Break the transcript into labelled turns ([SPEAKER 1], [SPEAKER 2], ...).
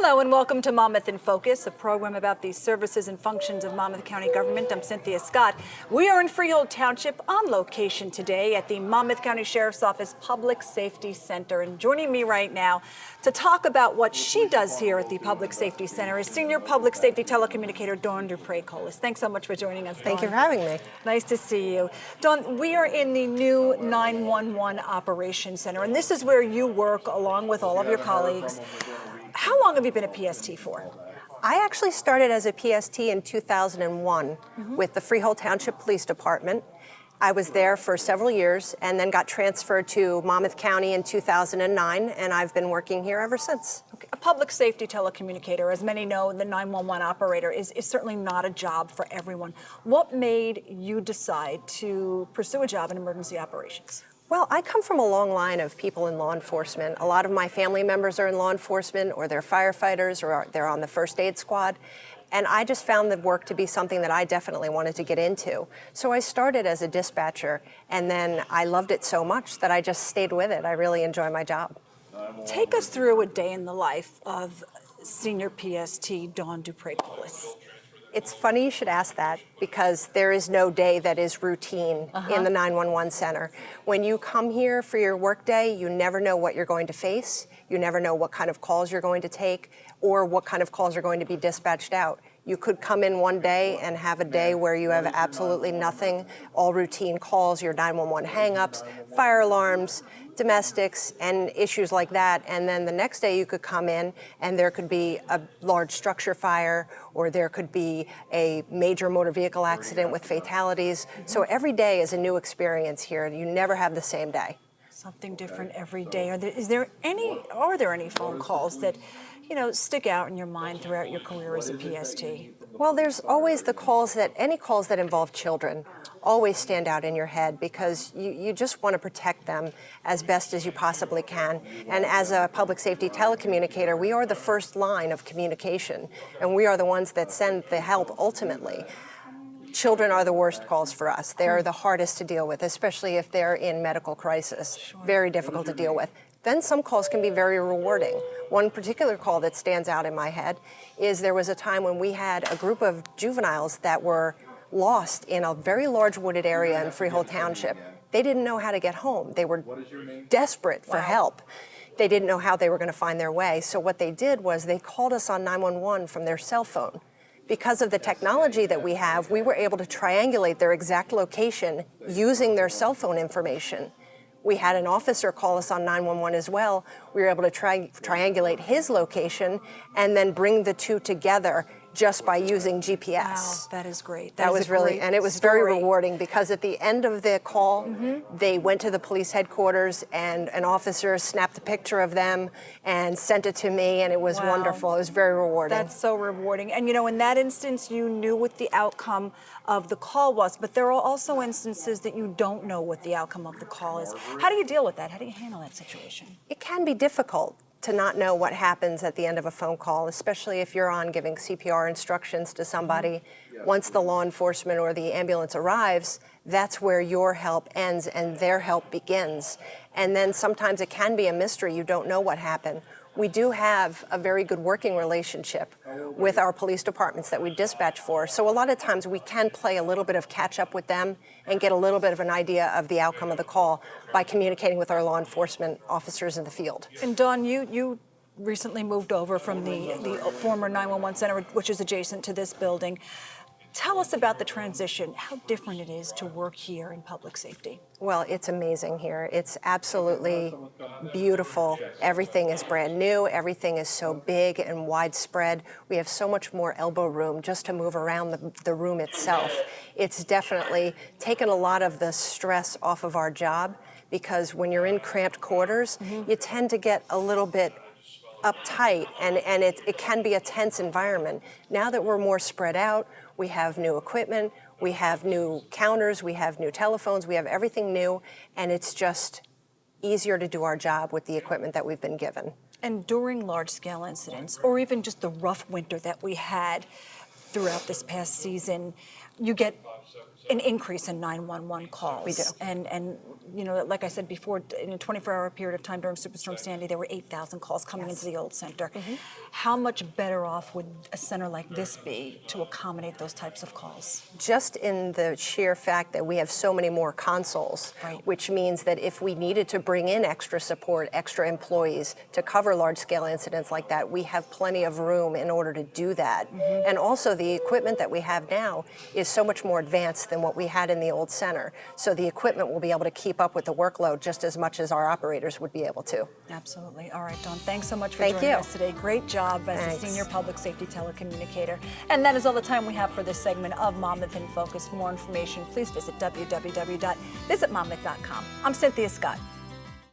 [SPEAKER 1] Hello and welcome to Monmouth in Focus, a program about the services and functions of Monmouth County government. I'm Cynthia Scott. We are in Freehold Township on location today at the Monmouth County Sheriff's Office Public Safety Center. And joining me right now to talk about what she does here at the Public Safety Center is Senior Public Safety Telecommunicator Dawn Dupré-Colas. Thanks so much for joining us, Dawn.
[SPEAKER 2] Thank you for having me.
[SPEAKER 1] Nice to see you. Dawn, we are in the new 911 Operations Center, and this is where you work along with all of your colleagues. How long have you been a PST for?
[SPEAKER 2] I actually started as a PST in 2001 with the Freehold Township Police Department. I was there for several years and then got transferred to Monmouth County in 2009, and I've been working here ever since.
[SPEAKER 1] Okay. A public safety telecommunicator, as many know, the 911 operator is certainly not a job for everyone. What made you decide to pursue a job in emergency operations?
[SPEAKER 2] Well, I come from a long line of people in law enforcement. A lot of my family members are in law enforcement, or they're firefighters, or they're on the first aid squad. And I just found the work to be something that I definitely wanted to get into. So I started as a dispatcher, and then I loved it so much that I just stayed with it. I really enjoy my job.
[SPEAKER 1] Take us through a day in the life of Senior PST Dawn Dupré-Colas.
[SPEAKER 2] It's funny you should ask that, because there is no day that is routine in the 911 center. When you come here for your work day, you never know what you're going to face. You never know what kind of calls you're going to take or what kind of calls are going to be dispatched out. You could come in one day and have a day where you have absolutely nothing, all routine calls, your 911 hang-ups, fire alarms, domestics, and issues like that. And then the next day you could come in and there could be a large structure fire, or there could be a major motor vehicle accident with fatalities. So every day is a new experience here. You never have the same day.
[SPEAKER 1] Something different every day. Are there any phone calls that, you know, stick out in your mind throughout your career as a PST?
[SPEAKER 2] Well, there's always any calls that involve children always stand out in your head, because you just want to protect them as best as you possibly can. And as a public safety telecommunicator, we are the first line of communication, and we are the ones that send the help ultimately. Children are the worst calls for us. They are the hardest to deal with, especially if they're in medical crisis. Sure. Very difficult to deal with. Then some calls can be very rewarding. One particular call that stands out in my head is there was a time when we had a group of juveniles that were lost in a very large wooded area in Freehold Township. They didn't know how to get home. They were desperate for help. They didn't know how they were going to find their way. So what they did was they called us on 911 from their cell phone. Because of the technology that we have, we were able to triangulate their exact location using their cell phone information. We had an officer call us on 911 as well. We were able to triangulate his location and then bring the two together just by using GPS.
[SPEAKER 1] Wow, that is great.
[SPEAKER 2] That was really, and it was very rewarding, because at the end of the call, they went to the police headquarters and an officer snapped a picture of them and sent it to me, and it was wonderful. It was very rewarding.
[SPEAKER 1] That's so rewarding. And you know, in that instance, you knew what the outcome of the call was, but there are also instances that you don't know what the outcome of the call is. How do you deal with that? How do you handle that situation?
[SPEAKER 2] It can be difficult to not know what happens at the end of a phone call, especially if you're on giving CPR instructions to somebody. Once the law enforcement or the ambulance arrives, that's where your help ends and their help begins. And then sometimes it can be a mystery. You don't know what happened. We do have a very good working relationship with our police departments that we dispatch for. So a lot of times we can play a little bit of catch up with them and get a little bit of an idea of the outcome of the call by communicating with our law enforcement officers in the field.
[SPEAKER 1] And Dawn, you recently moved over from the former 911 center, which is adjacent to this building. Tell us about the transition, how different it is to work here in public safety.
[SPEAKER 2] Well, it's amazing here. It's absolutely beautiful. Everything is brand new. Everything is so big and widespread. We have so much more elbow room just to move around the room itself. It's definitely taken a lot of the stress off of our job, because when you're in cramped quarters, you tend to get a little bit uptight, and it can be a tense environment. Now that we're more spread out, we have new equipment, we have new counters, we have new telephones, we have everything new, and it's just easier to do our job with the equipment that we've been given.
[SPEAKER 1] And during large-scale incidents, or even just the rough winter that we had throughout this past season, you get an increase in 911 calls.
[SPEAKER 2] We do.
[SPEAKER 1] And like I said before, in a 24-hour period of time during Superstorm Sandy, there were 8,000 calls coming into the old center. How much better off would a center like this be to accommodate those types of calls?
[SPEAKER 2] Just in the sheer fact that we have so many more consoles,
[SPEAKER 1] Right.
[SPEAKER 2] which means that if we needed to bring in extra support, extra employees to cover large-scale incidents like that, we have plenty of room in order to do that. And also the equipment that we have now is so much more advanced than what we had in the old center. So the equipment will be able to keep up with the workload just as much as our operators would be able to.
[SPEAKER 1] Absolutely. All right, Dawn, thanks so much for
[SPEAKER 2] Thank
[SPEAKER 1] joining
[SPEAKER 2] you.
[SPEAKER 1] us today. Great job as
[SPEAKER 2] Thanks.
[SPEAKER 1] a senior public safety telecommunicator. And that is all the time we have for this segment of Monmouth in Focus. For more information, please visit www.visitmonmouth.com. I'm Cynthia Scott.